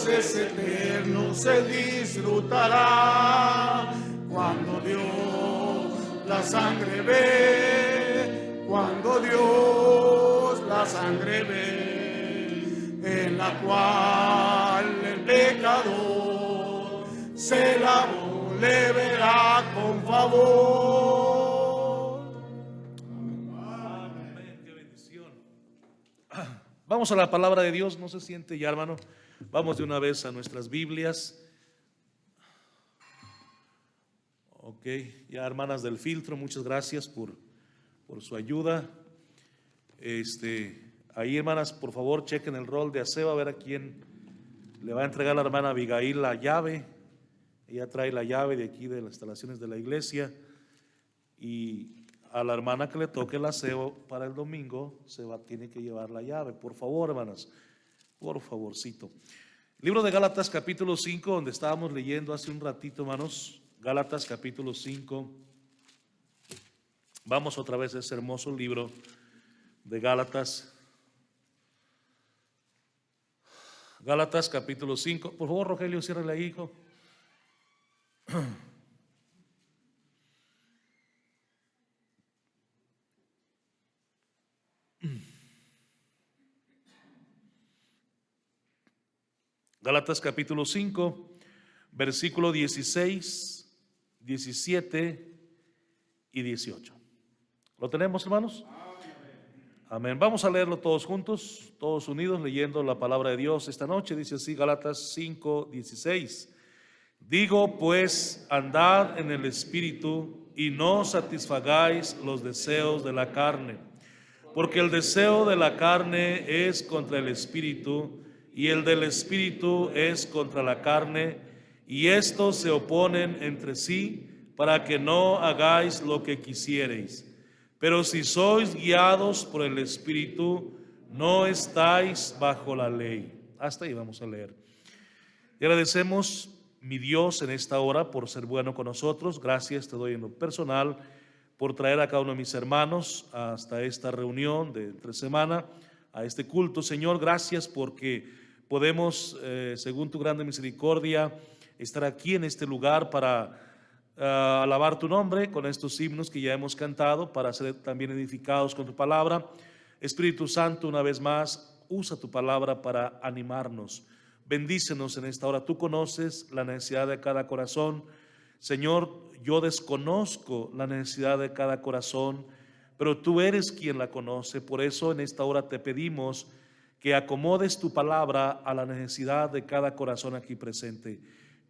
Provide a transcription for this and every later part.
Dios es eterno, se disfrutará cuando Dios la sangre ve, cuando Dios la sangre ve, en la cual el pecador se lavó, le verá con favor. Amén, qué bendición. Vamos a la palabra de Dios, no se siente ya, hermano. Vamos de una vez a nuestras Biblias. Ok, ya hermanas del filtro, muchas gracias por su ayuda. Ahí, hermanas, por favor, chequen el rol de aseo, a ver a quién le va a entregar la hermana Abigail la llave. Ella trae la llave de aquí de las instalaciones de la iglesia. Y a la hermana que le toque el aseo para el domingo tiene que llevar la llave. Por favor, hermanas, por favorcito. Libro de Gálatas capítulo 5, donde estábamos leyendo hace un ratito, hermanos. Gálatas capítulo 5. Vamos otra vez a ese hermoso libro de Gálatas. Gálatas capítulo 5. Por favor, Rogelio, ciérrale ahí, hijo. Gálatas capítulo 5, versículo 16, 17 y 18. ¿Lo tenemos, hermanos? Amén. Vamos a leerlo todos juntos, todos unidos, leyendo la palabra de Dios esta noche. Dice así, Gálatas 5, 16. Digo pues, andad en el Espíritu y no satisfagáis los deseos de la carne, porque el deseo de la carne es contra el Espíritu, y el del Espíritu es contra la carne, y estos se oponen entre sí para que no hagáis lo que quisiereis. Pero si sois guiados por el Espíritu, no estáis bajo la ley. Hasta ahí vamos a leer. Y agradecemos, mi Dios, en esta hora por ser bueno con nosotros. Gracias te doy en lo personal por traer a cada uno de mis hermanos hasta esta reunión de entre semana, a este culto. Señor, gracias porque podemos, según tu grande misericordia, estar aquí en este lugar para alabar tu nombre con estos himnos que ya hemos cantado, para ser también edificados con tu palabra. Espíritu Santo, una vez más, usa tu palabra para animarnos. Bendícenos en esta hora. Tú conoces la necesidad de cada corazón. Señor, yo desconozco la necesidad de cada corazón, pero tú eres quien la conoce. Por eso en esta hora te pedimos que acomodes tu palabra a la necesidad de cada corazón aquí presente.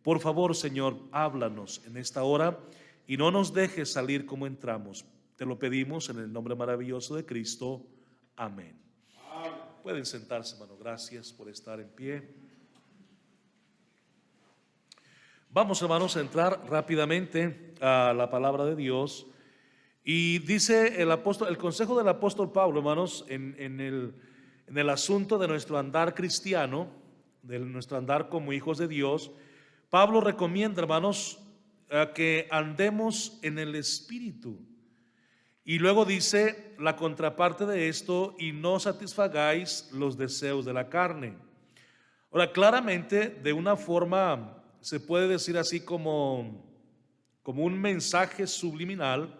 Por favor, Señor, háblanos en esta hora y no nos dejes salir como entramos. Te lo pedimos en el nombre maravilloso de Cristo. Amén. Pueden sentarse, hermano. Gracias por estar en pie. Vamos, hermanos, a entrar rápidamente a la palabra de Dios. Y dice el consejo del apóstol Pablo, hermanos, en el asunto de nuestro andar cristiano, de nuestro andar como hijos de Dios. Pablo recomienda, hermanos, que andemos en el Espíritu. Y luego dice la contraparte de esto, y no satisfagáis los deseos de la carne. Ahora, claramente, de una forma, se puede decir así como un mensaje subliminal,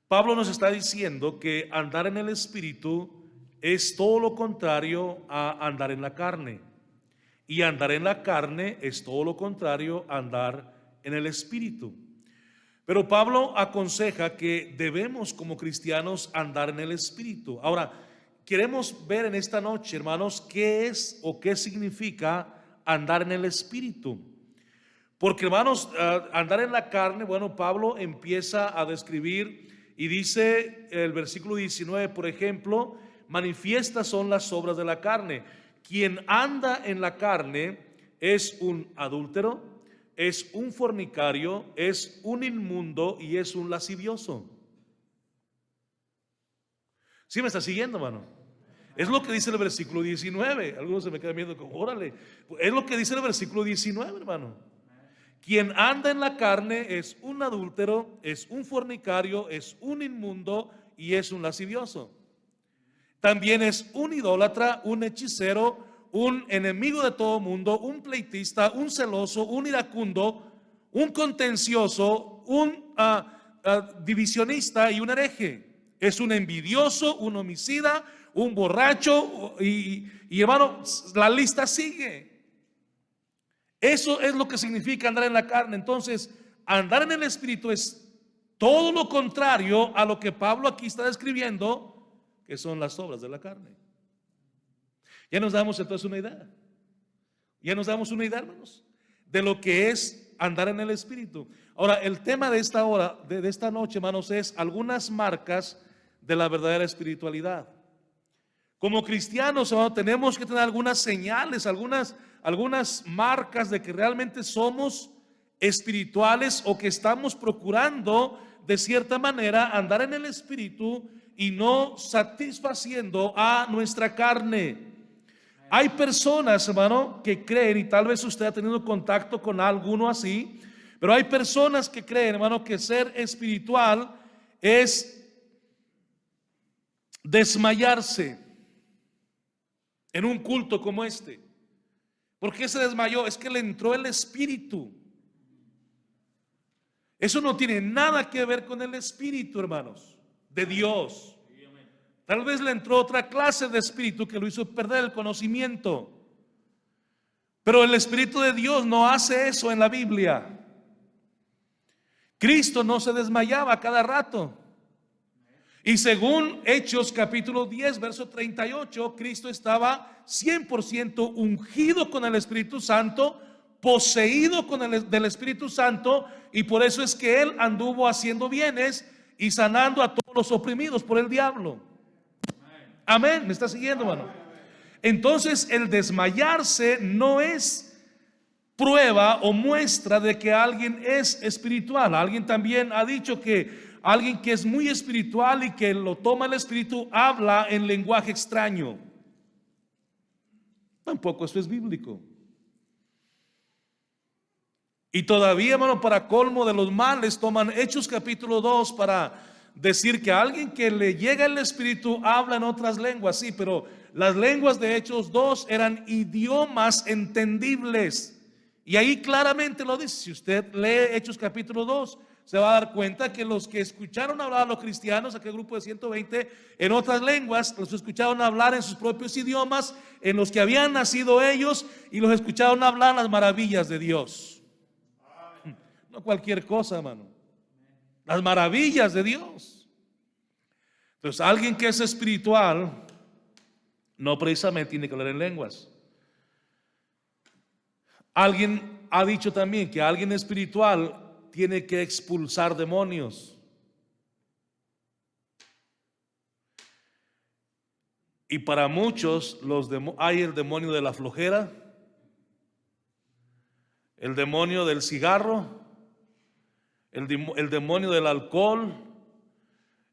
Pablo nos está diciendo que andar en el Espíritu es todo lo contrario a andar en la carne. Y andar en la carne es todo lo contrario a andar en el Espíritu. Pero Pablo aconseja que debemos como cristianos andar en el Espíritu. Ahora, queremos ver en esta noche, hermanos, qué es o qué significa andar en el Espíritu. Porque, hermanos, andar en la carne, bueno, Pablo empieza a describir y dice el versículo 19, por ejemplo, manifiestas son las obras de la carne. Quien anda en la carne es un adúltero, es un fornicario, es un inmundo y es un lascivioso. ¿Sí me está siguiendo, hermano? Es lo que dice el versículo 19. Algunos se me quedan viendo como, órale. Es lo que dice el versículo 19, hermano. Quien anda en la carne es un adúltero, es un fornicario, es un inmundo y es un lascivioso. También es un idólatra, un hechicero, un enemigo de todo mundo, un pleitista, un celoso, un iracundo, un contencioso, un divisionista y un hereje. Es un envidioso, un homicida, un borracho y hermano, la lista sigue. Eso es lo que significa andar en la carne. Entonces, andar en el Espíritu es todo lo contrario a lo que Pablo aquí está describiendo, que son las obras de la carne. Ya nos damos entonces una idea. Ya nos damos una idea, hermanos, de lo que es andar en el Espíritu. Ahora, el tema de esta hora, de esta noche, hermanos, es algunas marcas de la verdadera espiritualidad. Como cristianos, hermanos, tenemos que tener algunas señales, algunas marcas de que realmente somos espirituales o que estamos procurando de cierta manera andar en el Espíritu y no satisfaciendo a nuestra carne. Hay personas, hermano, que creen, y tal vez usted ha tenido contacto con alguno así, pero hay personas que creen, hermano, que ser espiritual es desmayarse en un culto como este. ¿Por qué se desmayó? Es que le entró el Espíritu. Eso no tiene nada que ver con el Espíritu, hermanos, de Dios. Tal vez le entró otra clase de espíritu que lo hizo perder el conocimiento. Pero el Espíritu de Dios no hace eso en la Biblia. Cristo no se desmayaba cada rato. Y según Hechos capítulo 10, verso 38, Cristo estaba 100% ungido con el Espíritu Santo, poseído del Espíritu Santo, y por eso es que Él anduvo haciendo bienes y sanando a todos los oprimidos por el diablo. Amén, ¿me está siguiendo, hermano? Entonces el desmayarse no es prueba o muestra de que alguien es espiritual. Alguien también ha dicho que alguien que es muy espiritual y que lo toma el Espíritu habla en lenguaje extraño. Tampoco eso es bíblico. Y todavía, hermano, para colmo de los males, toman Hechos capítulo 2 para decir que alguien que le llega el Espíritu habla en otras lenguas. Sí, pero las lenguas de Hechos 2 eran idiomas entendibles. Y ahí claramente lo dice. Si usted lee Hechos capítulo 2, se va a dar cuenta que los que escucharon hablar a los cristianos, aquel grupo de 120, en otras lenguas, los escucharon hablar en sus propios idiomas, en los que habían nacido ellos, y los escucharon hablar las maravillas de Dios. No cualquier cosa, hermano. Las maravillas de Dios. Entonces, alguien que es espiritual no precisamente tiene que hablar en lenguas. Alguien ha dicho también que alguien espiritual tiene que expulsar demonios. Y para muchos hay el demonio de la flojera, el demonio del cigarro, el demonio del alcohol,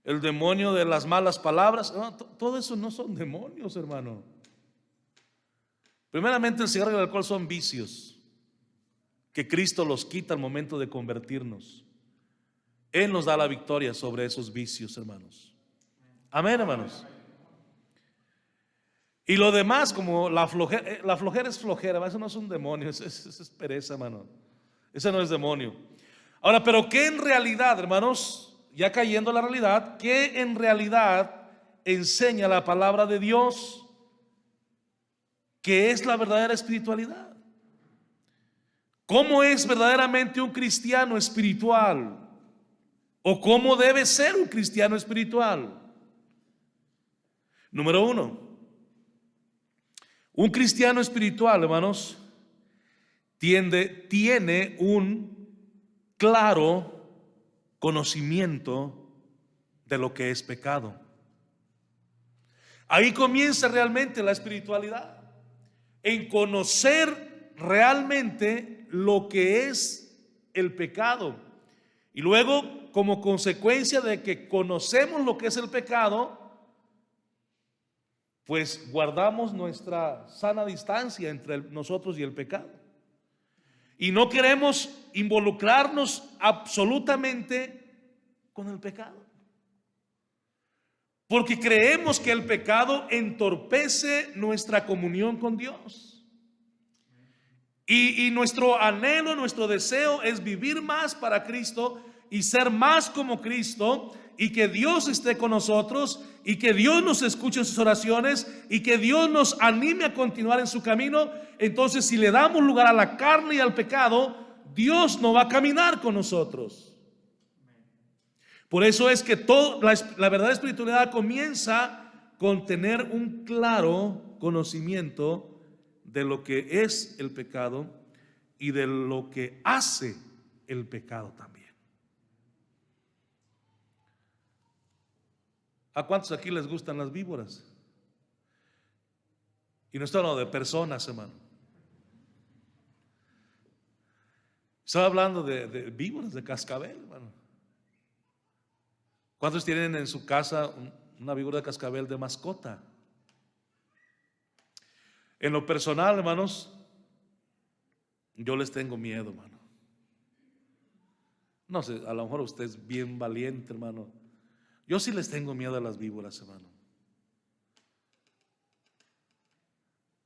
el demonio de las malas palabras. No, todo eso no son demonios, hermano. Primeramente, el cigarro y el alcohol son vicios que Cristo los quita al momento de convertirnos. Él nos da la victoria sobre esos vicios, hermanos. Amén, hermanos. Y lo demás, como la flojera es flojera. Eso no es un demonio, eso es pereza, hermano. Ese no es demonio. Ahora, pero ¿qué en realidad, hermanos? Ya cayendo a la realidad, ¿qué en realidad enseña la palabra de Dios? ¿Qué es la verdadera espiritualidad? ¿Cómo es verdaderamente un cristiano espiritual? ¿O cómo debe ser un cristiano espiritual? Número 1, un cristiano espiritual, hermanos, tiene un claro conocimiento de lo que es pecado. Ahí comienza realmente la espiritualidad, en conocer realmente lo que es el pecado. Y luego, como consecuencia de que conocemos lo que es el pecado, pues guardamos nuestra sana distancia entre nosotros y el pecado. Y no queremos involucrarnos absolutamente con el pecado. porque creemos que el pecado entorpece nuestra comunión con Dios. Y nuestro anhelo, nuestro deseo es vivir más para Cristo y ser más como Cristo, y que Dios esté con nosotros, y que Dios nos escuche en sus oraciones, y que Dios nos anime a continuar en su camino. Entonces, si le damos lugar a la carne y al pecado, Dios no va a caminar con nosotros. Por eso es que la verdadera espiritualidad comienza con tener un claro conocimiento de lo que es el pecado y de lo que hace el pecado también. ¿A cuántos aquí les gustan las víboras? Y no estoy hablando de personas, hermano. Estoy hablando de víboras, de cascabel, hermano. ¿Cuántos tienen en su casa una víbora de cascabel de mascota? En lo personal, hermanos, yo les tengo miedo, hermano. No sé, a lo mejor usted es bien valiente, hermano. Yo sí les tengo miedo a las víboras, hermano.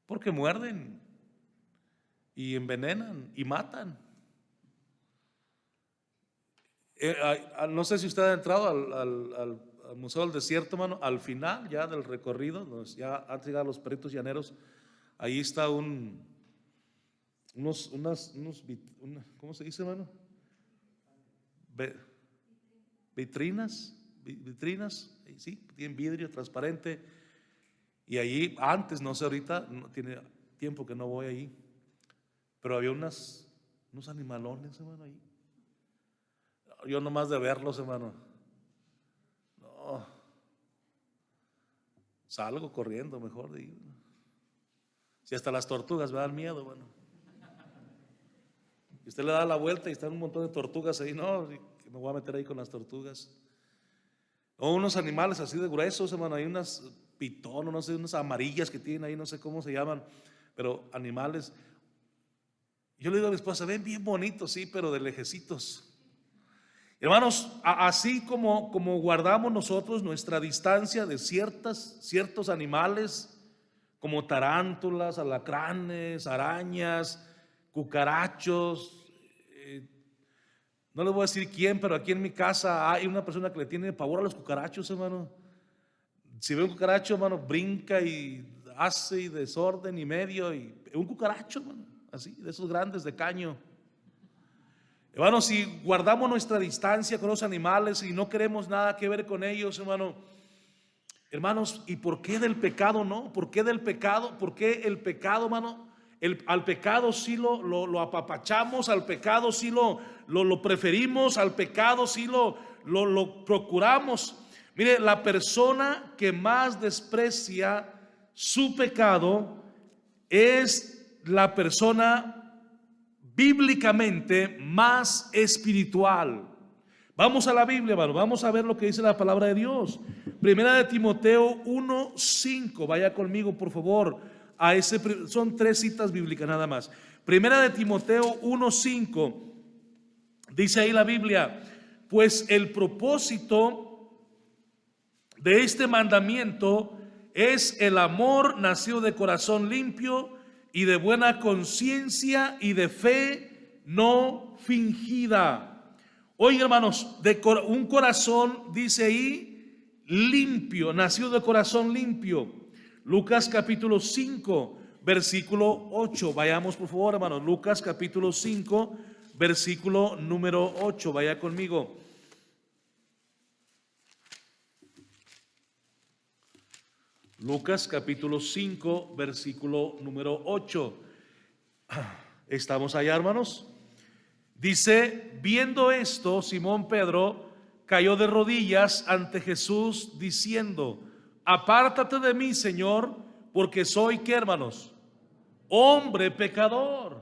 Porque muerden y envenenan y matan. No sé si usted ha entrado al Museo del Desierto, hermano. Al final ya del recorrido, ya han llegado los perritos llaneros. Ahí está ¿cómo se dice, hermano? Vitrinas, sí, tienen vidrio transparente. Y allí, antes, no sé, ahorita, no, tiene tiempo que no voy allí, pero había unos animalones, hermano, ahí. Yo nomás de verlos, hermano, no, salgo corriendo mejor de ahí. Si hasta las tortugas me dan miedo, hermano. Y usted le da la vuelta y están un montón de tortugas ahí, no, me voy a meter ahí con las tortugas. O unos animales así de gruesos, hermano, hay unas pitón, no sé, unas amarillas que tienen ahí, no sé cómo se llaman, pero animales. Yo le digo a mi esposa, ven bien bonitos, sí, pero de lejecitos. Hermanos, así como guardamos nosotros nuestra distancia de ciertos animales, como tarántulas, alacranes, arañas, cucarachos. No les voy a decir quién, pero aquí en mi casa hay una persona que le tiene pavor a los cucarachos, hermano. Si ve un cucaracho, hermano, brinca y hace desorden y medio. Y un cucaracho, hermano, así, de esos grandes de caño. Hermano, si guardamos nuestra distancia con los animales y no queremos nada que ver con ellos, hermanos, ¿y por qué del pecado no? ¿Por qué del pecado? ¿Por qué el pecado, hermano? Al pecado sí lo apapachamos, al pecado sí lo preferimos, al pecado sí lo procuramos. Mire, la persona que más desprecia su pecado es la persona bíblicamente más espiritual. Vamos a la Biblia, hermano, vamos a ver lo que dice la palabra de Dios. Primera de Timoteo 1:5, vaya conmigo por favor. Son 3 citas bíblicas nada más. Primera de Timoteo 1:5, dice ahí la Biblia: pues el propósito de este mandamiento es el amor nacido de corazón limpio y de buena conciencia y de fe no fingida. Oigan, hermanos, un corazón, dice ahí, limpio, nacido de corazón limpio. Lucas capítulo 5, versículo 8. Vayamos por favor, hermanos. Lucas capítulo 5, versículo número 8. Vaya conmigo. Lucas capítulo 5, versículo número 8. ¿Estamos allá, hermanos? Dice: viendo esto, Simón Pedro cayó de rodillas ante Jesús diciendo: apártate de mí, Señor, porque soy, ¿qué, hermanos? Hombre pecador.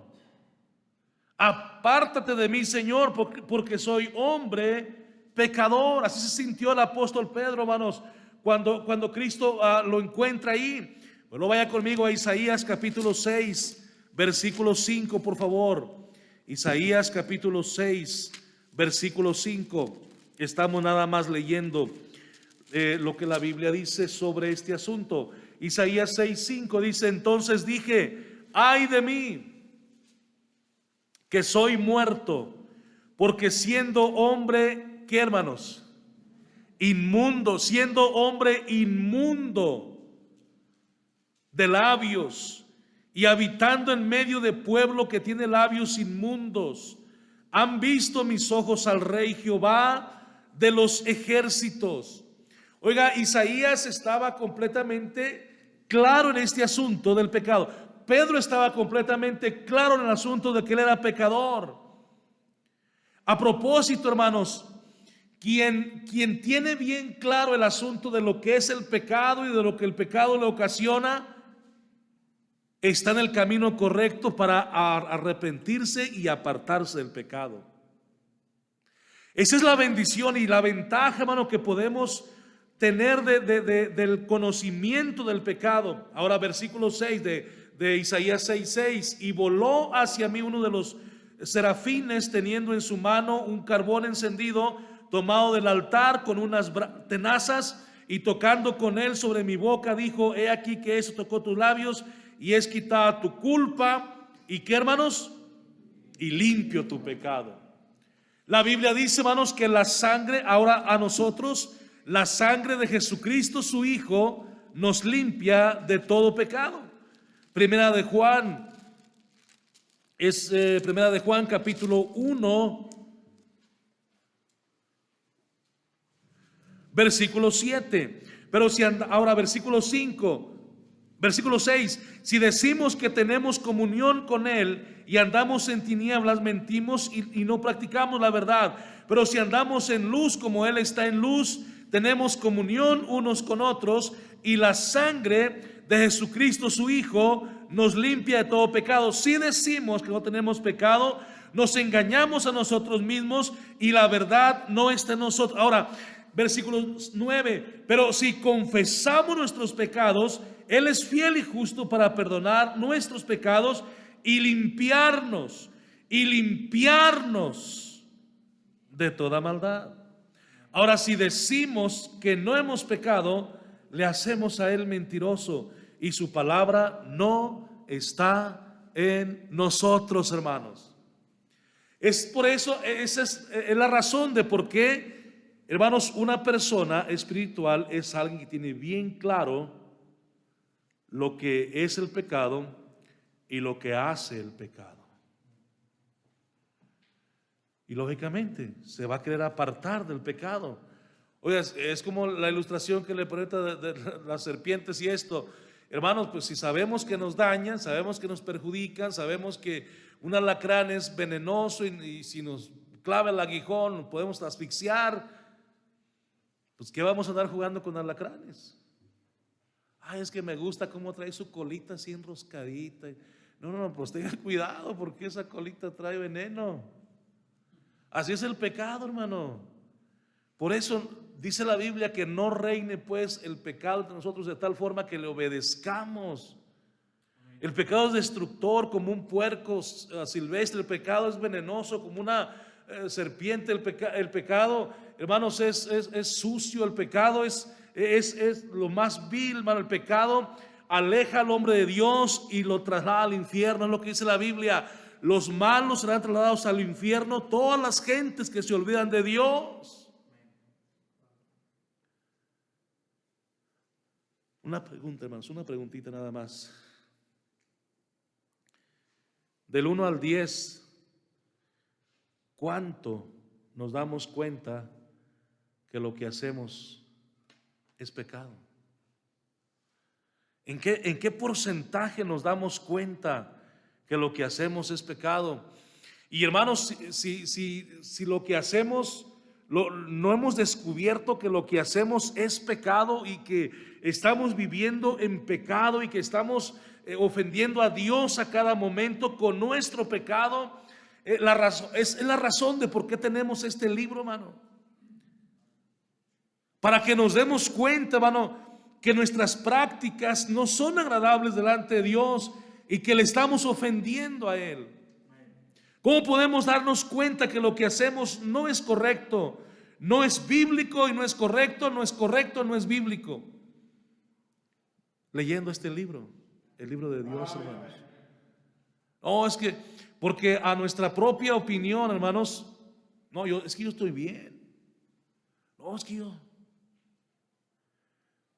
Apártate de mí, Señor, porque soy hombre pecador. Así se sintió el apóstol Pedro, hermanos, cuando Cristo lo encuentra ahí. Bueno, vaya conmigo a Isaías capítulo 6, versículo 5, por favor. Isaías capítulo 6, versículo 5. Estamos nada más leyendo. lo que la Biblia dice sobre este asunto. Isaías 6:5 dice: entonces dije, ay de mí, que soy muerto, porque siendo hombre, ¿qué, hermanos? Inmundo, siendo hombre inmundo de labios y habitando en medio de pueblo que tiene labios inmundos, han visto mis ojos al Rey Jehová de los ejércitos. Oiga, Isaías estaba completamente claro en este asunto del pecado. Pedro estaba completamente claro en el asunto de que él era pecador. A propósito, hermanos, quien tiene bien claro el asunto de lo que es el pecado y de lo que el pecado le ocasiona, está en el camino correcto para arrepentirse y apartarse del pecado. Esa es la bendición y la ventaja, hermano, que podemos tener del conocimiento del pecado. Ahora, versículo 6 de Isaías 6:6: y voló hacia mí uno de los serafines, teniendo en su mano un carbón encendido, tomado del altar con unas tenazas, y tocando con él sobre mi boca, dijo: he aquí que eso tocó tus labios, y es quitada tu culpa, y ¿qué, hermanos? Y limpio tu pecado. La Biblia dice, hermanos, que la sangre, ahora a nosotros, la sangre de Jesucristo, su Hijo, nos limpia de todo pecado. Primera de Juan, Primera de Juan capítulo 1, versículo 7. Pero si ahora versículo 5, versículo 6: si decimos que tenemos comunión con Él y andamos en tinieblas, mentimos y no practicamos la verdad. Pero si andamos en luz como Él está en luz, tenemos comunión unos con otros, y la sangre de Jesucristo su Hijo nos limpia de todo pecado. Si decimos que no tenemos pecado, nos engañamos a nosotros mismos y la verdad no está en nosotros. Ahora, versículo 9: pero si confesamos nuestros pecados, Él es fiel y justo para perdonar nuestros pecados y limpiarnos de toda maldad. Ahora, si decimos que no hemos pecado, le hacemos a Él mentiroso, y su palabra no está en nosotros, hermanos. Es por eso, esa es la razón de por qué, hermanos, una persona espiritual es alguien que tiene bien claro lo que es el pecado y lo que hace el pecado. Y lógicamente se va a querer apartar del pecado. Oiga, es como la ilustración que le pone de las serpientes y esto. Hermanos, pues si sabemos que nos dañan, sabemos que nos perjudican, sabemos que un alacrán es venenoso y si nos clava el aguijón nos podemos asfixiar, pues ¿qué vamos a andar jugando con alacranes? Ay, es que me gusta cómo trae su colita así enroscadita. No, pues tenga cuidado, porque esa colita trae veneno. Así es el pecado, hermano. Por eso dice la Biblia que no reine pues el pecado entre nosotros de tal forma que le obedezcamos. El pecado es destructor como un puerco silvestre. El pecado es venenoso como una serpiente. El pecado, hermanos, es sucio. El pecado es lo más vil, hermano. El pecado aleja al hombre de Dios y lo traslada al infierno. Es lo que dice la Biblia. Los malos serán trasladados al infierno, todas las gentes que se olvidan de Dios. Una pregunta, hermanos, una preguntita nada más. Del 1 al 10, ¿cuánto nos damos cuenta que lo que hacemos es pecado? ¿En qué porcentaje nos damos cuenta que lo que hacemos es pecado? Y hermanos, si lo que hacemos, no hemos descubierto que lo que hacemos es pecado y que estamos viviendo en pecado y que estamos ofendiendo a Dios a cada momento con nuestro pecado, es la razón de por qué tenemos este libro, hermano. Para que nos demos cuenta, hermano, que nuestras prácticas no son agradables delante de Dios y que le estamos ofendiendo a Él. ¿Cómo podemos darnos cuenta que lo que hacemos no es correcto? no es bíblico y no es correcto, no es correcto, no es bíblico. Leyendo este libro, el libro de Dios, hermanos. No, es que, porque a nuestra propia opinión, hermanos, no, es que yo estoy bien. No, es que yo.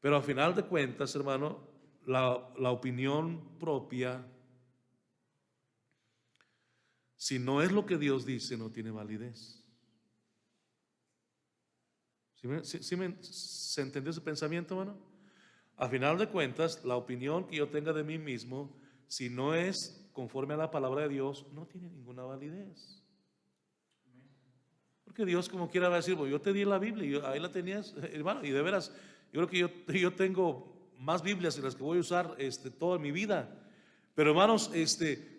Pero al final de cuentas, hermano, la opinión propia, si no es lo que Dios dice, no tiene validez. ¿Se entendió ese pensamiento, hermano? A final de cuentas, la opinión que yo tenga de mí mismo, si no es conforme a la palabra de Dios, no tiene ninguna validez. Porque Dios, como quiera, va a decir, bueno, yo te di la Biblia y ahí la tenías, hermano, y de veras, yo creo que yo tengo más Biblias en las que voy a usar toda mi vida. Pero hermanos,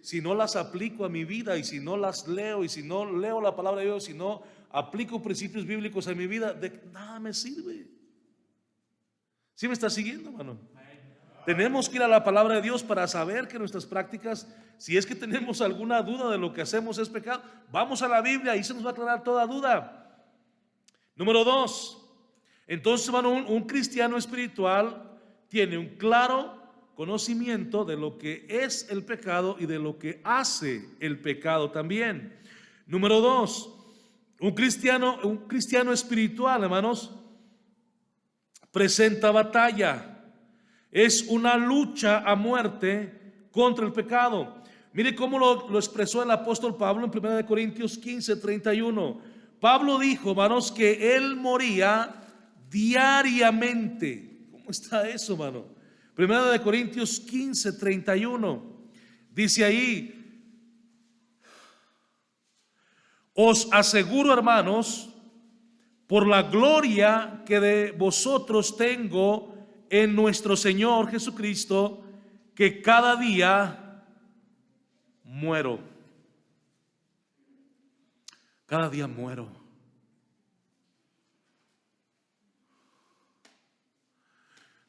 si no las aplico a mi vida y si no las leo y si no leo la palabra de Dios, si no aplico principios bíblicos a mi vida, de nada me sirve. ¿Sí me está siguiendo, hermano? Tenemos que ir a la palabra de Dios para saber que nuestras prácticas, si es que tenemos alguna duda de lo que hacemos es pecado, vamos a la Biblia y se nos va a aclarar toda duda. Número 2. Entonces, hermano, un cristiano espiritual tiene un claro conocimiento de lo que es el pecado y de lo que hace el pecado también. Número 2. Un cristiano espiritual, hermanos, presenta batalla. Es una lucha a muerte contra el pecado. Mire cómo lo expresó el apóstol Pablo en 1 Corintios 15:31. Pablo dijo, hermanos, que él moría diariamente. ¿Cómo está eso, hermano? 1 Corintios 15:31. Dice ahí: os aseguro, hermanos, por la gloria que de vosotros tengo en nuestro Señor Jesucristo, que cada día muero. Cada día muero.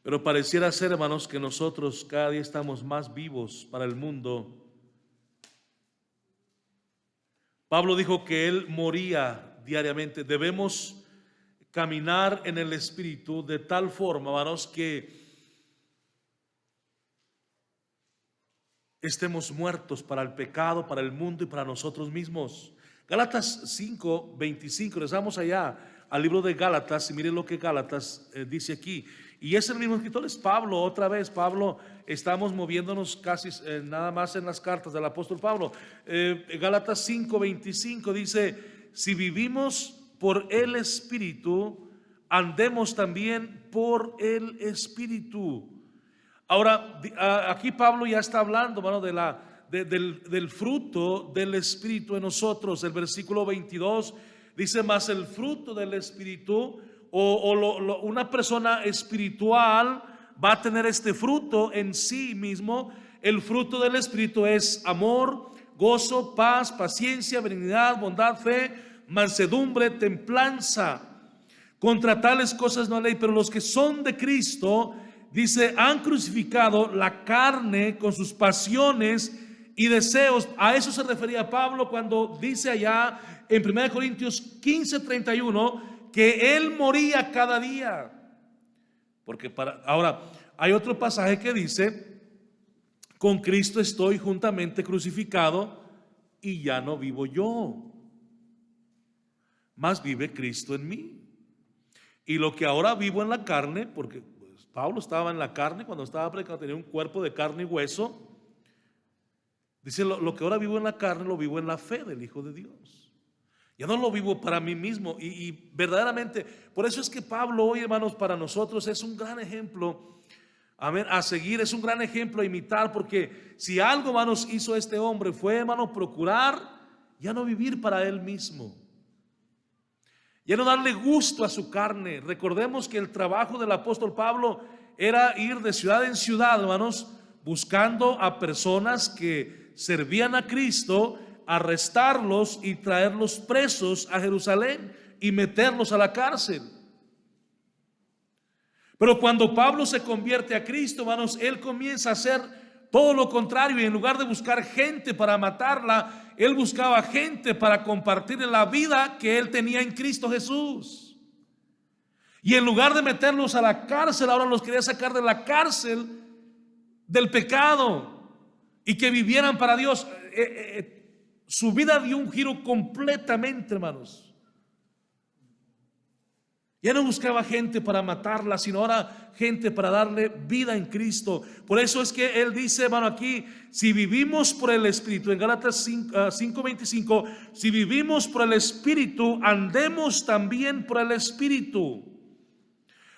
Pero pareciera ser, hermanos, que nosotros cada día estamos más vivos para el mundo. Pablo dijo que él moría diariamente. Debemos caminar en el Espíritu de tal forma, hermanos, que estemos muertos para el pecado, para el mundo y para nosotros mismos. Gálatas 5:25, regresamos allá al libro de Gálatas y miren lo que Gálatas dice aquí. Y es el mismo escritor, es Pablo, otra vez Pablo, estamos moviéndonos casi nada más en las cartas del apóstol Pablo. Gálatas 5:25 dice: si vivimos por el Espíritu, andemos también por el Espíritu. Ahora, aquí Pablo ya está hablando, hermano, del fruto del Espíritu en nosotros. El versículo 22 dice: mas el fruto del Espíritu, una persona espiritual va a tener este fruto en sí mismo. El fruto del Espíritu es amor, gozo, paz, paciencia, benignidad, bondad, fe, mansedumbre, templanza. Contra tales cosas no hay ley. Pero los que son de Cristo, dice, han crucificado la carne con sus pasiones y deseos. A eso se refería Pablo cuando dice allá en 1 Corintios 15:31 que él moría cada día. Porque ahora hay otro pasaje que dice: con Cristo estoy juntamente crucificado y ya no vivo yo, mas vive Cristo en mí. Y lo que ahora vivo en la carne, porque Pablo estaba en la carne cuando estaba predicando, tenía un cuerpo de carne y hueso. Dice: lo que ahora vivo en la carne, lo vivo en la fe del Hijo de Dios. Ya no lo vivo para mí mismo. Y verdaderamente, por eso es que Pablo hoy, hermanos, para nosotros es un gran ejemplo, amén, a seguir, es un gran ejemplo a imitar. Porque si algo, hermanos, hizo este hombre fue, hermano, procurar ya no vivir para él mismo, ya no darle gusto a su carne. Recordemos que el trabajo del apóstol Pablo era ir de ciudad en ciudad, hermanos, buscando a personas que servían a Cristo, arrestarlos y traerlos presos a Jerusalén y meterlos a la cárcel. Pero cuando Pablo se convierte a Cristo, hermanos, él comienza a hacer todo lo contrario. Y en lugar de buscar gente para matarla, él buscaba gente para compartir la vida que él tenía en Cristo Jesús. Y en lugar de meterlos a la cárcel, ahora los quería sacar de la cárcel del pecado y que vivieran para Dios. Su vida dio un giro completamente, hermanos. Ya no buscaba gente para matarla, sino ahora gente para darle vida en Cristo. Por eso es que él dice, hermano, aquí, si vivimos por el Espíritu, en Gálatas 5:25, si vivimos por el Espíritu, andemos también por el Espíritu.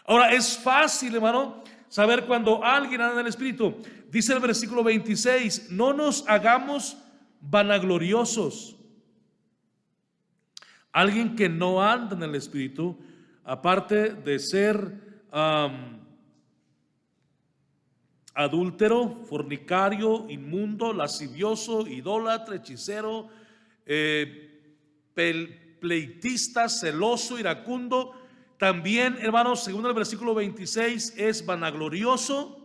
Ahora, es fácil, hermano, saber cuando alguien anda en el Espíritu. Dice el versículo 26, no nos hagamos vanagloriosos. Alguien que no anda en el Espíritu, aparte de ser adúltero, fornicario, inmundo, lascivioso, idólatra, hechicero, pleitista, celoso, iracundo, también, hermanos, según el versículo 26, es vanaglorioso.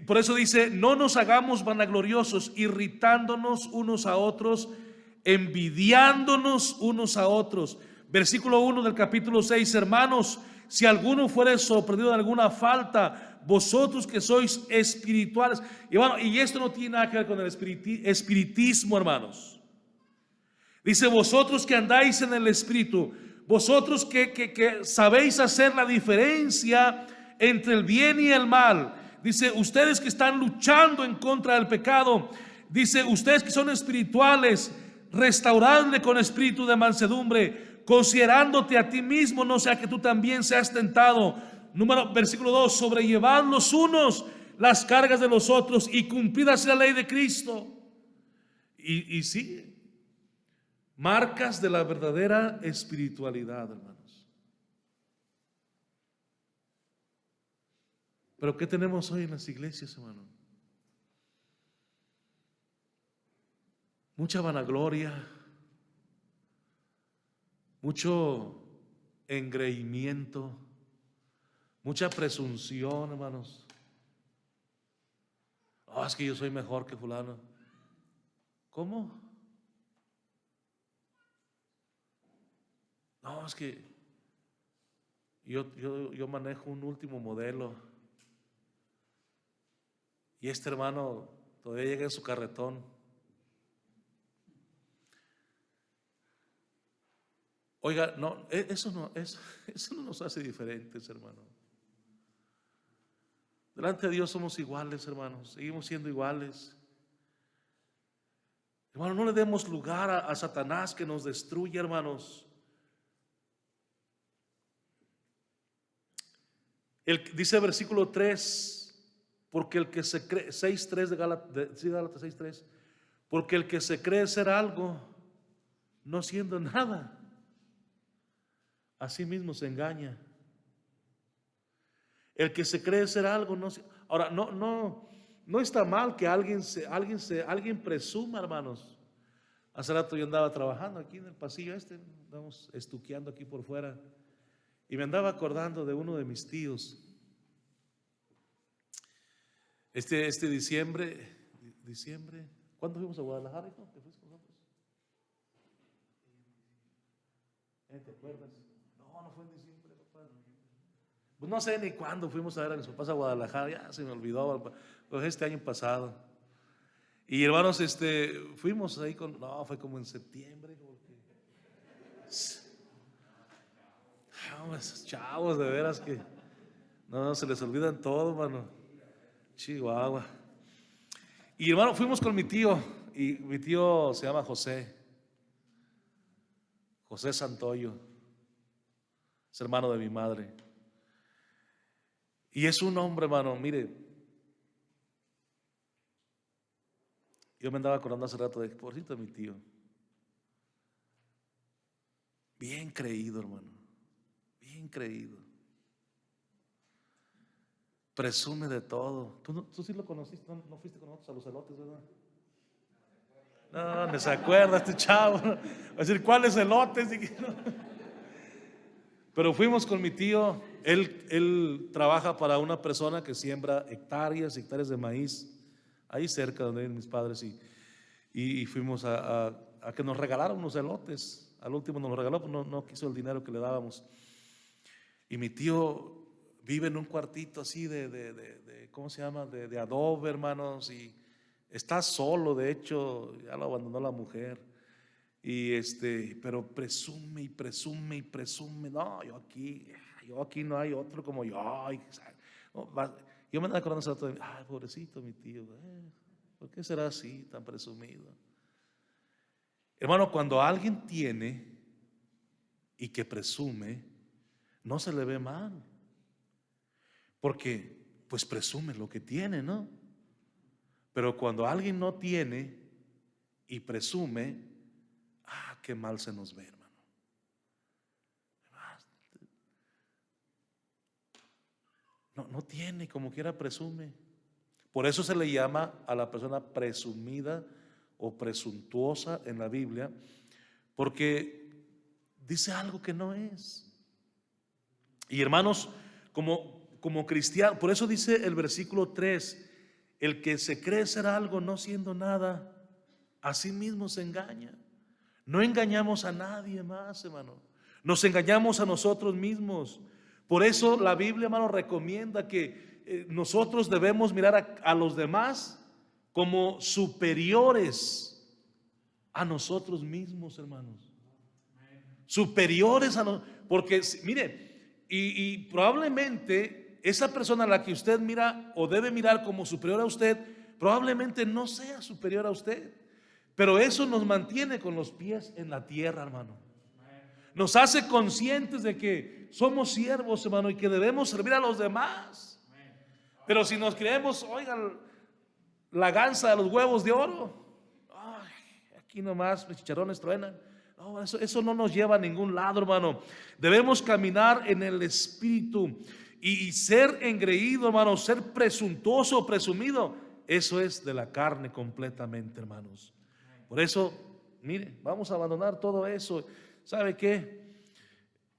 Por eso dice, no nos hagamos vanagloriosos, irritándonos unos a otros, envidiándonos unos a otros. Versículo 1 del capítulo 6, hermanos, si alguno fuere sorprendido de alguna falta, vosotros que sois espirituales. Y bueno, y esto no tiene nada que ver con el espiritismo, hermanos. Dice, vosotros que andáis en el Espíritu, vosotros que sabéis hacer la diferencia entre el bien y el mal. Dice, ustedes que están luchando en contra del pecado. Dice, ustedes que son espirituales, restauradle con espíritu de mansedumbre, considerándote a ti mismo, no sea que tú también seas tentado. Versículo 2, sobrellevad los unos las cargas de los otros y cumplid así la ley de Cristo. Y sí, marcas de la verdadera espiritualidad, hermanos. Pero ¿qué tenemos hoy en las iglesias, hermano? Mucha vanagloria, mucho engreimiento, mucha presunción, hermanos. Oh, es que yo soy mejor que fulano. ¿Cómo? No, es que yo manejo un último modelo y este hermano todavía llega en su carretón. Oiga, no, eso no nos hace diferentes, hermano. Delante de Dios somos iguales, hermanos. Seguimos siendo iguales. Hermano, no le demos lugar a Satanás que nos destruye, hermanos. Dice el versículo 3, porque el que se cree, 6:3 de Gálatas 6:3, porque el que se cree ser algo, no siendo nada, a sí mismo se engaña. El que se cree ser algo, no. Ahora, no está mal que alguien presuma, hermanos. Hace rato yo andaba trabajando aquí en el pasillo andamos estuqueando aquí por fuera, y me andaba acordando de uno de mis tíos. Este diciembre, ¿cuándo fuimos a Guadalajara, hijo? ¿Te fuiste con nosotros? ¿Te acuerdas? No fue en diciembre, papá. Pues no sé ni cuándo fuimos a ver a mis papás a Guadalajara, ya se me olvidó, pues este año pasado. Y hermanos, fuimos ahí fue como en septiembre, esos chavos de veras que no se les olvidan todo, hermano. Chihuahua. Y hermano, fuimos con mi tío, y mi tío se llama José Santoyo, es hermano de mi madre. Y es un hombre, hermano, mire, yo me andaba acordando hace rato de pobrecito mi tío. Bien creído, hermano, bien creído. Presume de todo. ¿Tú sí lo conociste? ¿No fuiste con nosotros a los elotes, verdad? No se acuerda este chavo. Va a decir, ¿cuáles elotes? Pero fuimos con mi tío. Él trabaja para una persona que siembra hectáreas de maíz ahí cerca donde viven mis padres, y fuimos a que nos regalaron unos elotes. Al último nos lo regaló, pues no quiso el dinero que le dábamos. Y mi tío vive en un cuartito así ¿cómo se llama? De adobe, hermanos, y está solo, de hecho, ya lo abandonó la mujer. Y pero presume y presume y presume. No, yo aquí no hay otro como yo. Ay, no, yo me andaba acordando de, ay, pobrecito mi tío, ¿por qué será así, tan presumido? Hermano, cuando alguien tiene y que presume, no se le ve mal, porque pues presume lo que tiene, ¿no? Pero cuando alguien no tiene y presume, qué mal se nos ve, hermano. No tiene, como quiera presume. Por eso se le llama a la persona presumida o presuntuosa en la Biblia, porque dice algo que no es. Y hermanos, como cristiano, por eso dice el versículo 3, el que se cree ser algo no siendo nada, a sí mismo se engaña. No engañamos a nadie más, hermano. Nos engañamos a nosotros mismos. Por eso la Biblia, hermano, recomienda que nosotros debemos mirar a los demás como superiores a nosotros mismos, hermanos. Superiores a nosotros. Porque, mire, y probablemente esa persona a la que usted mira o debe mirar como superior a usted, probablemente no sea superior a usted. Pero eso nos mantiene con los pies en la tierra, hermano. Nos hace conscientes de que somos siervos, hermano, y que debemos servir a los demás. Pero si nos creemos, oigan, la gansa de los huevos de oro, ay, aquí nomás los chicharrones truenan. No, eso no nos lleva a ningún lado, hermano. Debemos caminar en el Espíritu y ser engreído, hermano, ser presuntuoso o presumido. Eso es de la carne completamente, hermanos. Por eso, mire, vamos a abandonar todo eso. ¿Sabe qué?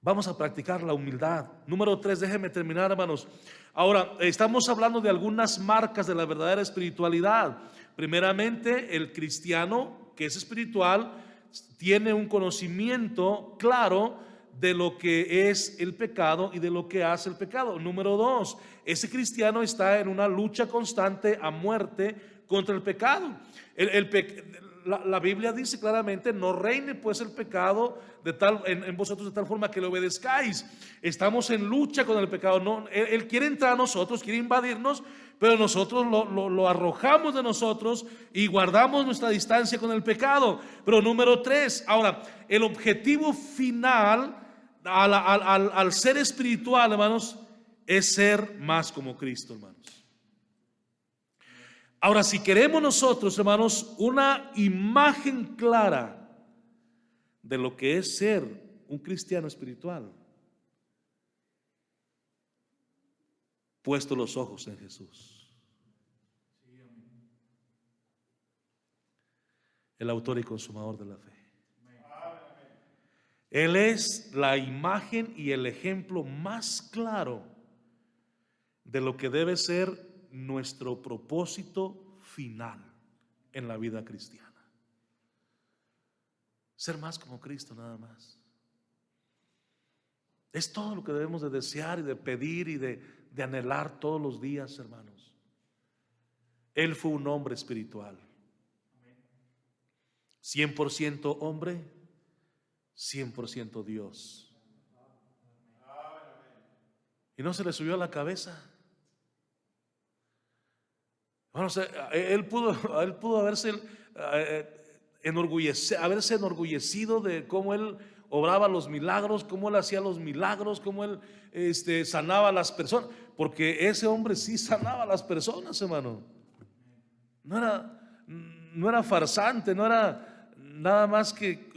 Vamos a practicar la humildad. Número 3, déjenme terminar, hermanos. Ahora, estamos hablando de algunas marcas de la verdadera espiritualidad. Primeramente, el cristiano que es espiritual tiene un conocimiento claro de lo que es el pecado y de lo que hace el pecado. Número 2, ese cristiano está en una lucha constante a muerte contra el pecado. La Biblia dice claramente: no reine pues el pecado en vosotros de tal forma que le obedezcáis. Estamos en lucha con el pecado. No, él quiere entrar a nosotros, quiere invadirnos, pero nosotros lo arrojamos de nosotros y guardamos nuestra distancia con el pecado. Pero número 3, ahora, el objetivo final al ser espiritual, hermanos, es ser más como Cristo, hermanos. Ahora, si queremos nosotros, hermanos, una imagen clara de lo que es ser un cristiano espiritual, puesto los ojos en Jesús, el autor y consumador de la fe. Él es la imagen y el ejemplo más claro de lo que debe ser nuestro propósito final en la vida cristiana. Ser más como Cristo, nada más. Es todo lo que debemos de desear y de pedir y de anhelar todos los días, hermanos. Él fue un hombre espiritual, 100% hombre, 100% Dios. Y no se le subió a la cabeza. Bueno, él pudo haberse enorgullecido de cómo él obraba los milagros, cómo él hacía los milagros, cómo él sanaba a las personas, porque ese hombre sí sanaba a las personas, hermano. No era farsante, no era nada más que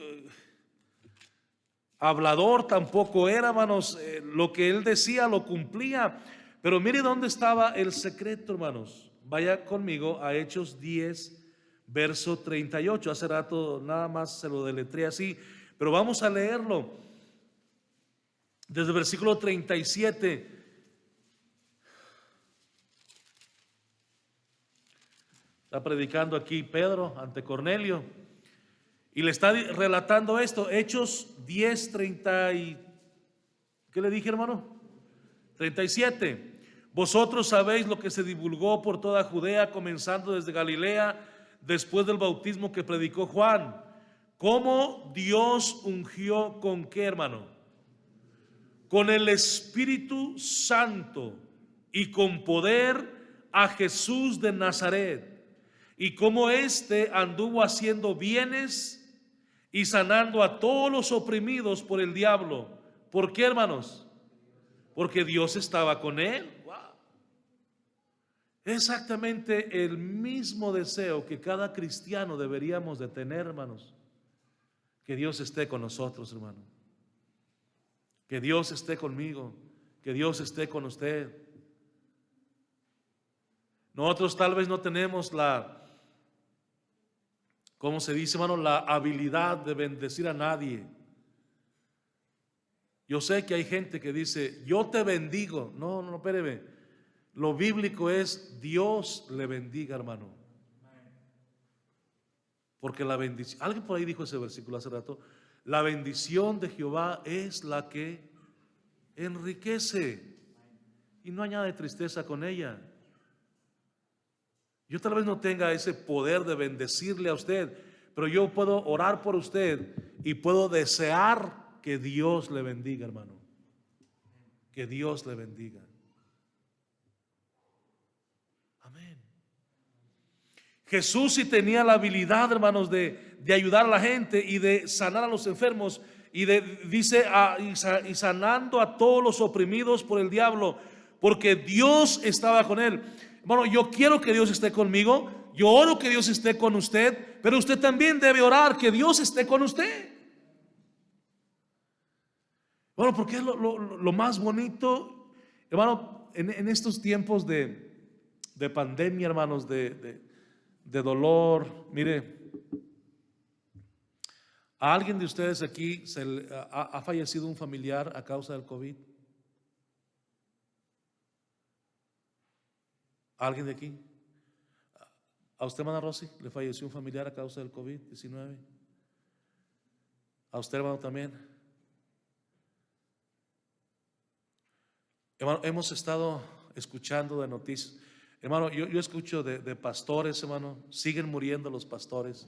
hablador, tampoco era, hermanos. Lo que él decía lo cumplía. Pero mire dónde estaba el secreto, hermanos. Vaya conmigo a Hechos 10, verso 38. Hace rato nada más se lo deletreé así, pero vamos a leerlo desde el versículo 37. Está predicando aquí Pedro ante Cornelio y le está relatando esto. Hechos 10, 30 y... ¿qué le dije, hermano? 37. Vosotros sabéis lo que se divulgó por toda Judea, comenzando desde Galilea, después del bautismo que predicó Juan, cómo Dios ungió con qué, hermano, con el Espíritu Santo y con poder a Jesús de Nazaret, y cómo éste anduvo haciendo bienes y sanando a todos los oprimidos por el diablo. ¿Por qué, hermanos? Porque Dios estaba con él. Wow. Exactamente el mismo deseo que cada cristiano deberíamos de tener, hermanos. Que Dios esté con nosotros, hermano. Que Dios esté conmigo. Que Dios esté con usted. Nosotros tal vez no tenemos ¿cómo se dice, hermano? La habilidad de bendecir a nadie. Yo sé que hay gente que dice, yo te bendigo. No, espéreme. Lo bíblico es, Dios le bendiga, hermano. Porque la bendición, alguien por ahí dijo ese versículo hace rato, la bendición de Jehová es la que enriquece y no añade tristeza con ella. Yo tal vez no tenga ese poder de bendecirle a usted, pero yo puedo orar por usted y puedo desear que Dios le bendiga, hermano. Que Dios le bendiga. Amén. Jesús sí tenía la habilidad, hermanos, de ayudar a la gente y de sanar a los enfermos. Y dice, y sanando a todos los oprimidos por el diablo, porque Dios estaba con él. Bueno, yo quiero que Dios esté conmigo, yo oro que Dios esté con usted, pero usted también debe orar que Dios esté con usted. Bueno, porque es lo más bonito, hermano, en estos tiempos de pandemia, hermanos, de dolor. Mire, ¿a alguien de ustedes aquí ha fallecido un familiar a causa del COVID? ¿Alguien de aquí? ¿A usted, hermana Rosy, le falleció un familiar a causa del COVID-19? ¿A usted, hermano, también? Hermano, hemos estado escuchando de noticias. Hermano, yo escucho de pastores, hermano, siguen muriendo los pastores,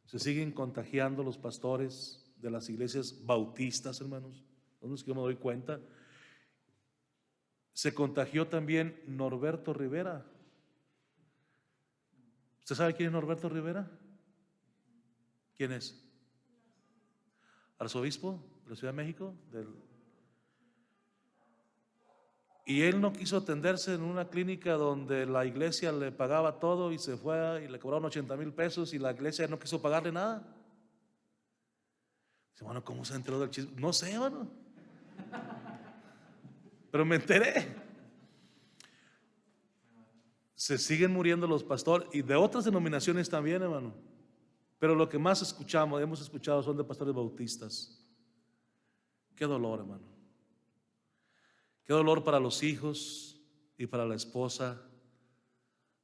se siguen contagiando los pastores de las iglesias bautistas, hermanos. No es que yo me doy cuenta. Se contagió también Norberto Rivera. ¿Usted sabe quién es Norberto Rivera? ¿Quién es? Arzobispo de la Ciudad de México. Y él no quiso atenderse en una clínica donde la iglesia le pagaba todo y se fue y le cobraron 80,000 pesos y la iglesia no quiso pagarle nada. Dice, bueno, ¿cómo se enteró del chisme? No sé, hermano. Pero me enteré. Se siguen muriendo los pastores y de otras denominaciones también, hermano. Pero lo que más hemos escuchado son de pastores bautistas. Qué dolor, hermano. Qué dolor para los hijos y para la esposa.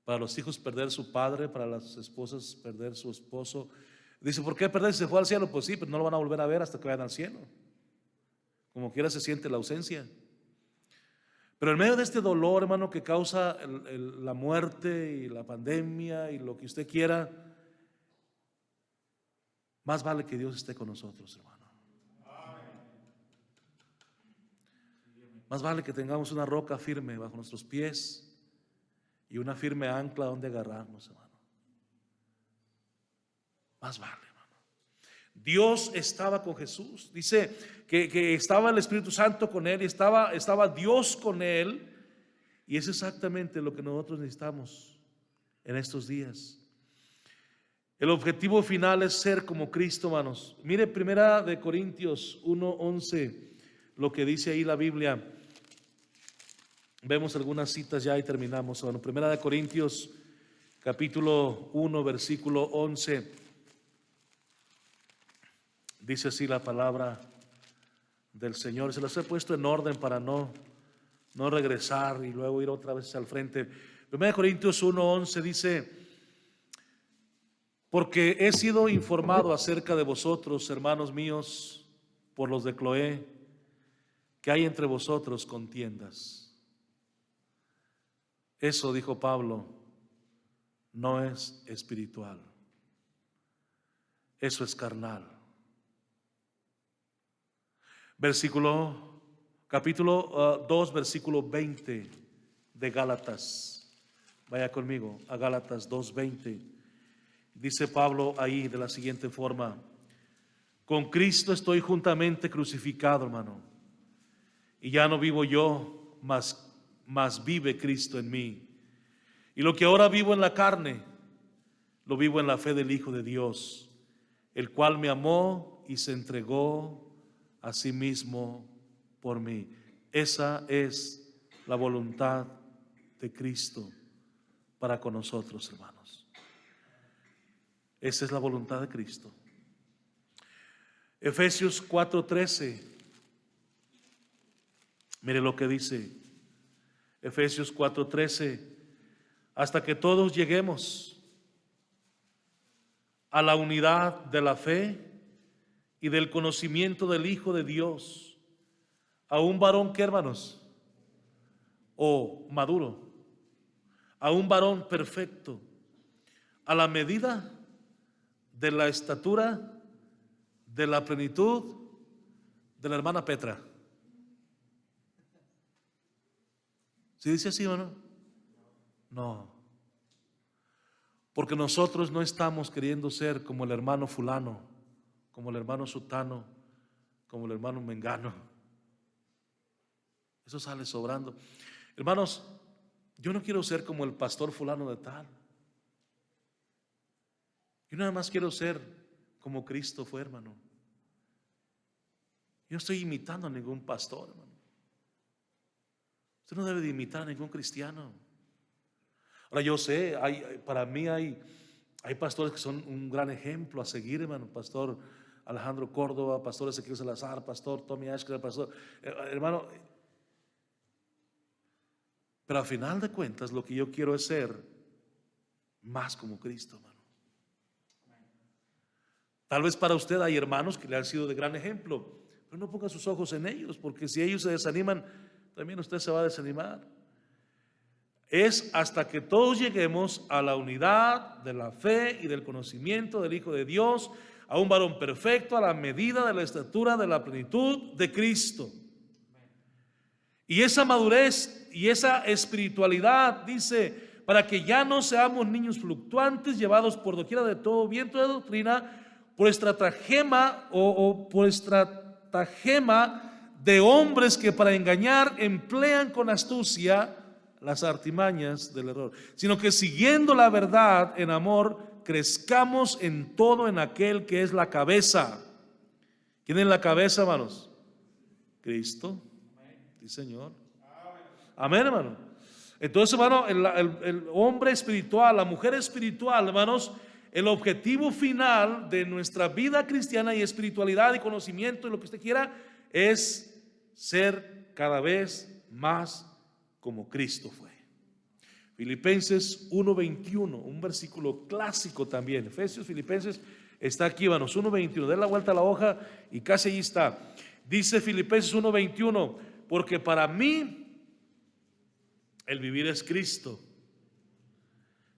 Para los hijos perder su padre, para las esposas perder su esposo. Dice, ¿por qué perder si se fue al cielo? Pues sí, pero no lo van a volver a ver hasta que vayan al cielo. Como quiera se siente la ausencia. Pero en medio de este dolor, hermano, que causa la muerte y la pandemia y lo que usted quiera, más vale que Dios esté con nosotros, hermano. Más vale que tengamos una roca firme bajo nuestros pies y una firme ancla donde agarrarnos, hermano. Más vale, hermano. Dios estaba con Jesús. Dice que estaba el Espíritu Santo con él y estaba Dios con él. Y es exactamente lo que nosotros necesitamos en estos días. El objetivo final es ser como Cristo, hermanos. Mire 1 Corintios 1:11, lo que dice ahí la Biblia. Vemos algunas citas ya y terminamos. 1 Corintios capítulo 1 versículo 11. Dice así la palabra del Señor. Se las he puesto en orden para no regresar y luego ir otra vez al frente. 1 Corintios 1:11 dice: porque he sido informado acerca de vosotros, hermanos míos, por los de Cloé, que hay entre vosotros contiendas. Eso, dijo Pablo, no es espiritual. Eso es carnal. Capítulo 2, versículo 20 de Gálatas. Vaya conmigo a Gálatas 2:20. Dice Pablo ahí de la siguiente forma: con Cristo estoy juntamente crucificado, hermano, y ya no vivo yo, mas vive Cristo en mí. Y lo que ahora vivo en la carne, lo vivo en la fe del Hijo de Dios, el cual me amó y se entregó a sí mismo por mí. Esa es la voluntad de Cristo para con nosotros, hermanos. Esa es la voluntad de Cristo. Efesios 4:13. Mire lo que dice Efesios 4:13: hasta que todos lleguemos a la unidad de la fe y del conocimiento del Hijo de Dios, a un varón, ¿qué, hermanos? O maduro, a un varón perfecto, a la medida de la estatura de la plenitud de la hermana Petra. ¿Sí dice así o no? No. Porque nosotros no estamos queriendo ser como el hermano fulano, como el hermano sutano, como el hermano mengano. Eso sale sobrando. Hermanos, yo no quiero ser como el pastor fulano de tal. Yo nada más quiero ser como Cristo fue, hermano. Yo no estoy imitando a ningún pastor, hermano. Usted no debe de imitar a ningún cristiano. Ahora yo sé, para mí hay pastores que son un gran ejemplo a seguir, hermano. Pastor Alejandro Córdoba, pastor Ezequiel Salazar, pastor Tommy Ashker, pastor, hermano. Pero a final de cuentas lo que yo quiero es ser más como Cristo, hermano. Tal vez para usted hay hermanos que le han sido de gran ejemplo, pero no ponga sus ojos en ellos, porque si ellos se desaniman, también usted se va a desanimar. Es hasta que todos lleguemos a la unidad de la fe y del conocimiento del Hijo de Dios, a un varón perfecto, a la medida de la estatura de la plenitud de Cristo. Y esa madurez y esa espiritualidad, dice, para que ya no seamos niños fluctuantes, llevados por doquiera de todo viento de doctrina, por estratagema por estratagema de hombres que para engañar emplean con astucia las artimañas del error, sino que siguiendo la verdad en amor, crezcamos en todo en aquel que es la cabeza. ¿Quién es la cabeza, hermanos? Cristo. Sí, Señor. Amén, hermano. Entonces, hermano, el hombre espiritual, la mujer espiritual, hermanos, el objetivo final de nuestra vida cristiana y espiritualidad y conocimiento y lo que usted quiera es ser cada vez más como Cristo fue. Filipenses 1:21, un versículo clásico también. Efesios, Filipenses, está aquí, hermanos, 1:21. Den la vuelta a la hoja y casi ahí está. Dice Filipenses 1:21, porque para mí el vivir es Cristo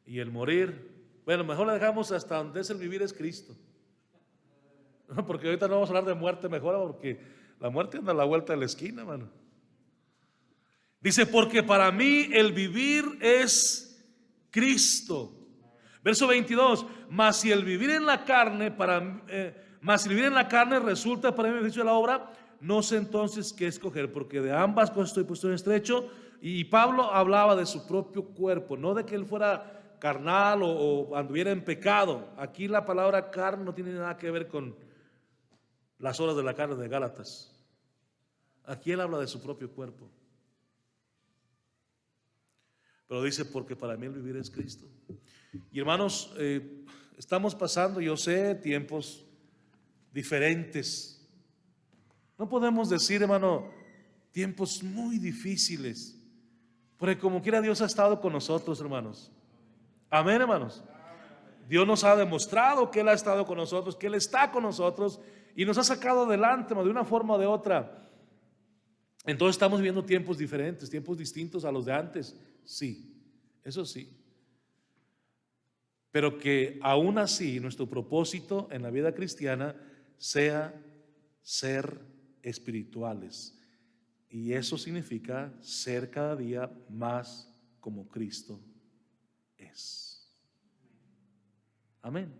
y el morir, bueno, mejor le dejamos hasta donde es el vivir es Cristo. Porque ahorita no vamos a hablar de muerte mejor, porque la muerte anda a la vuelta de la esquina, hermano. Dice, porque para mí el vivir es Cristo. Verso 22, mas si el vivir en la carne resulta para mí beneficio de la obra, no sé entonces qué escoger, porque de ambas cosas estoy puesto en estrecho. Y Pablo hablaba de su propio cuerpo, no de que él fuera carnal o anduviera en pecado. Aquí la palabra carne no tiene nada que ver con las obras de la carne de Gálatas. Aquí él habla de su propio cuerpo. Pero dice, porque para mí el vivir es Cristo. Y hermanos, estamos pasando, yo sé, tiempos diferentes. No podemos decir, hermano, tiempos muy difíciles, porque como quiera Dios ha estado con nosotros, hermanos. Amén, hermanos. Dios nos ha demostrado que Él ha estado con nosotros, que Él está con nosotros y nos ha sacado adelante, hermano, de una forma o de otra. Entonces estamos viviendo tiempos diferentes, tiempos distintos a los de antes. Sí, eso sí. Pero que aún así nuestro propósito en la vida cristiana sea ser espirituales. Y eso significa ser cada día más como Cristo es. Amén.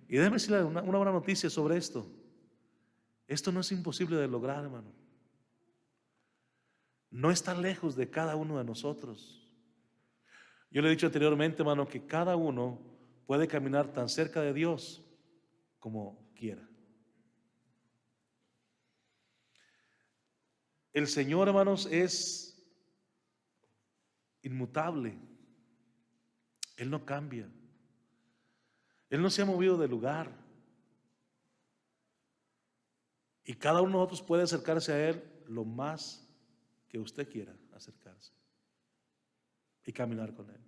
Y déjeme decirle una buena noticia sobre esto. Esto no es imposible de lograr, hermano. No está lejos de cada uno de nosotros. Yo le he dicho anteriormente, hermano, que cada uno puede caminar tan cerca de Dios como quiera. El Señor, hermanos, es inmutable. Él no cambia. Él no se ha movido de lugar. Y cada uno de nosotros puede acercarse a Él lo más que usted quiera acercarse y caminar con Él.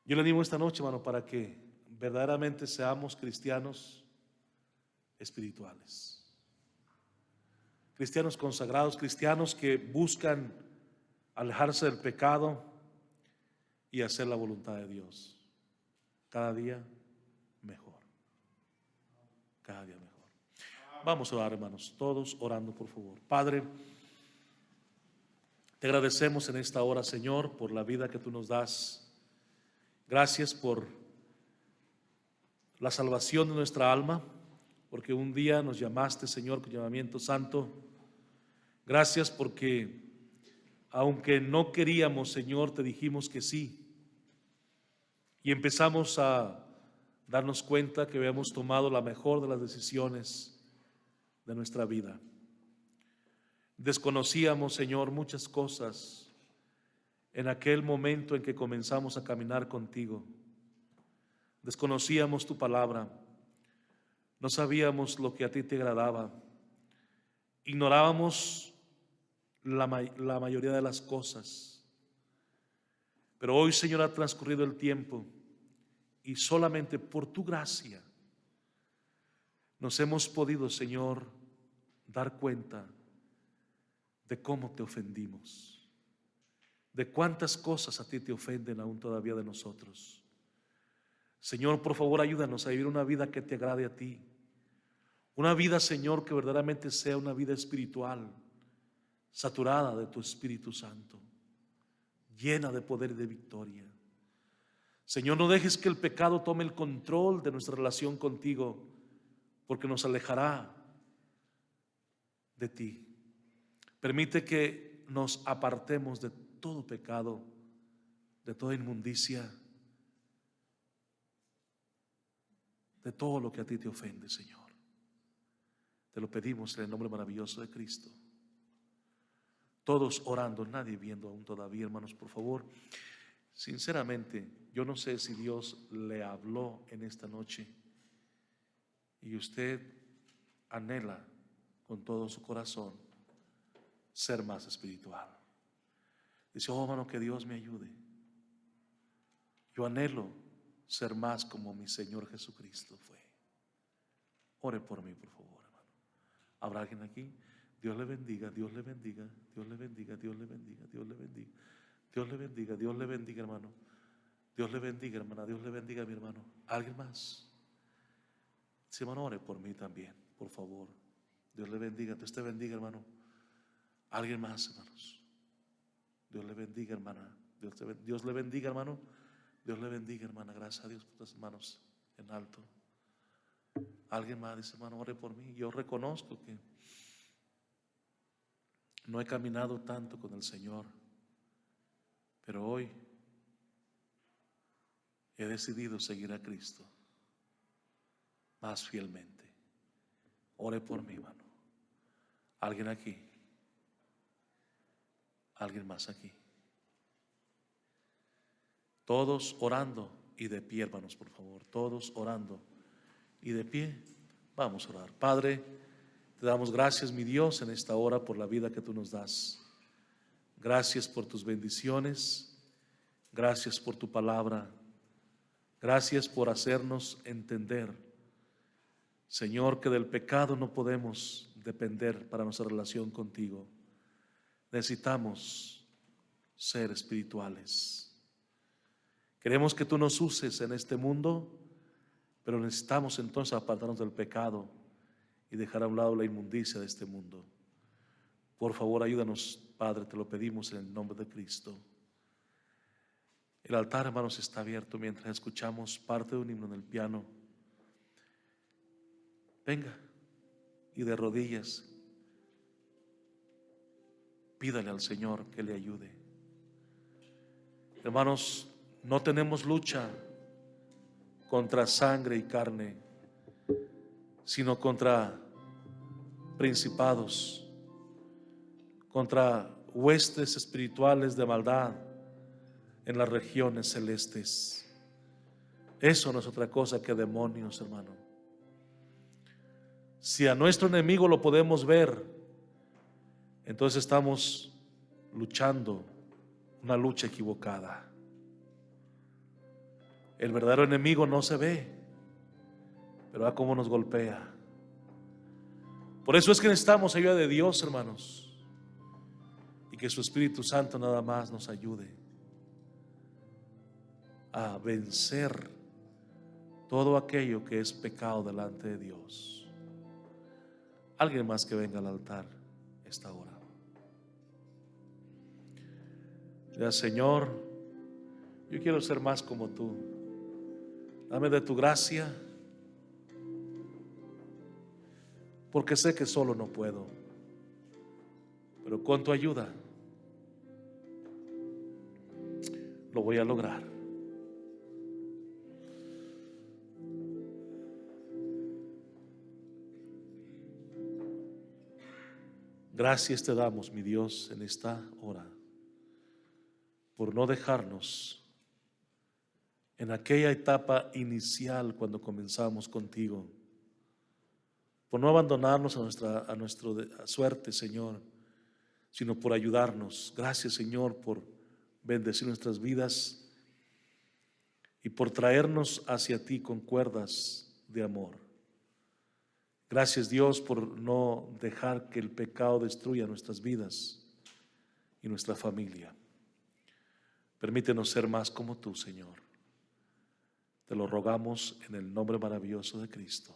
Yo le animo esta noche, hermano, para que verdaderamente seamos cristianos espirituales. Cristianos consagrados, cristianos que buscan alejarse del pecado y hacer la voluntad de Dios. Cada día mejor. Cada día mejor. Vamos a orar, hermanos, todos orando, por favor. Padre, te agradecemos en esta hora, Señor, por la vida que tú nos das. Gracias por la salvación de nuestra alma, porque un día nos llamaste, Señor, con llamamiento santo. Gracias porque aunque no queríamos, Señor, te dijimos que sí. Y empezamos a darnos cuenta que habíamos tomado la mejor de las decisiones de nuestra vida. Desconocíamos, Señor, muchas cosas en aquel momento en que comenzamos a caminar contigo. Desconocíamos tu palabra, no sabíamos lo que a ti te agradaba, ignorábamos la mayoría de las cosas. Pero hoy, Señor, ha transcurrido el tiempo y solamente por tu gracia nos hemos podido, Señor, dar cuenta de cómo te ofendimos, de cuántas cosas a ti te ofenden aún todavía de nosotros. Señor, por favor, ayúdanos a vivir una vida que te agrade a ti. Una vida, Señor, que verdaderamente sea una vida espiritual, saturada de tu Espíritu Santo, llena de poder y de victoria. Señor, no dejes que el pecado tome el control de nuestra relación contigo, porque nos alejará de ti. Permite que nos apartemos de todo pecado, de toda inmundicia, de todo lo que a ti te ofende, Señor. Te lo pedimos en el nombre maravilloso de Cristo. Todos orando, nadie viendo aún todavía, hermanos, por favor. Sinceramente, yo no sé si Dios le habló en esta noche y usted anhela con todo su corazón ser más espiritual. Dice, oh, hermano, que Dios me ayude. Yo anhelo ser más como mi Señor Jesucristo fue. Ore por mí, por favor, hermano. ¿Habrá alguien aquí? Dios le bendiga, Dios le bendiga, Dios le bendiga, Dios le bendiga, Dios le bendiga, Dios le bendiga, Dios le bendiga, hermano. Dios le bendiga, hermana, Dios le bendiga, mi hermano. ¿Alguien más? Sí, hermano, ore por mí también, por favor. Dios le bendiga, Dios te bendiga, hermano. ¿Alguien más, hermanos? Dios le bendiga, hermana. Dios le bendiga, hermano. Dios le bendiga, hermana. Gracias a Dios por tus manos en alto. Alguien más dice, hermano, ore por mí. Yo reconozco que no he caminado tanto con el Señor, pero hoy he decidido seguir a Cristo más fielmente. Ore por mí, hermano. ¿Alguien aquí? ¿Alguien más aquí? Todos orando y de pie, hermanos, por favor. Todos orando y de pie. Vamos a orar. Padre, te damos gracias, mi Dios, en esta hora por la vida que tú nos das. Gracias por tus bendiciones. Gracias por tu palabra. Gracias por hacernos entender, Señor, que del pecado no podemos depender para nuestra relación contigo. Necesitamos ser espirituales. Queremos que tú nos uses en este mundo, pero necesitamos entonces apartarnos del pecado y dejar a un lado la inmundicia de este mundo. Por favor, ayúdanos, Padre, te lo pedimos en el nombre de Cristo. El altar, hermanos, está abierto mientras escuchamos parte de un himno en el piano. Venga y de rodillas pídale al Señor que le ayude. Hermanos, no tenemos lucha contra sangre y carne, sino contra principados, contra huestes espirituales de maldad en las regiones celestes. Eso no es otra cosa que demonios, hermano. Si a nuestro enemigo lo podemos ver, entonces estamos luchando una lucha equivocada. El verdadero enemigo no se ve, pero a cómo nos golpea. Por eso es que necesitamos ayuda de Dios, hermanos, y que su Espíritu Santo nada más nos ayude a vencer todo aquello que es pecado delante de Dios. Alguien más que venga al altar esta hora. Ya, Señor, yo quiero ser más como tú. Dame de tu gracia, porque sé que solo no puedo, pero con tu ayuda lo voy a lograr. Gracias te damos, mi Dios, en esta hora, por no dejarnos en aquella etapa inicial cuando comenzamos contigo, por no abandonarnos a nuestra suerte, Señor, sino por ayudarnos. Gracias, Señor, por bendecir nuestras vidas y por traernos hacia ti con cuerdas de amor. Gracias, Dios, por no dejar que el pecado destruya nuestras vidas y nuestra familia. Permítenos ser más como tú, Señor. Te lo rogamos en el nombre maravilloso de Cristo.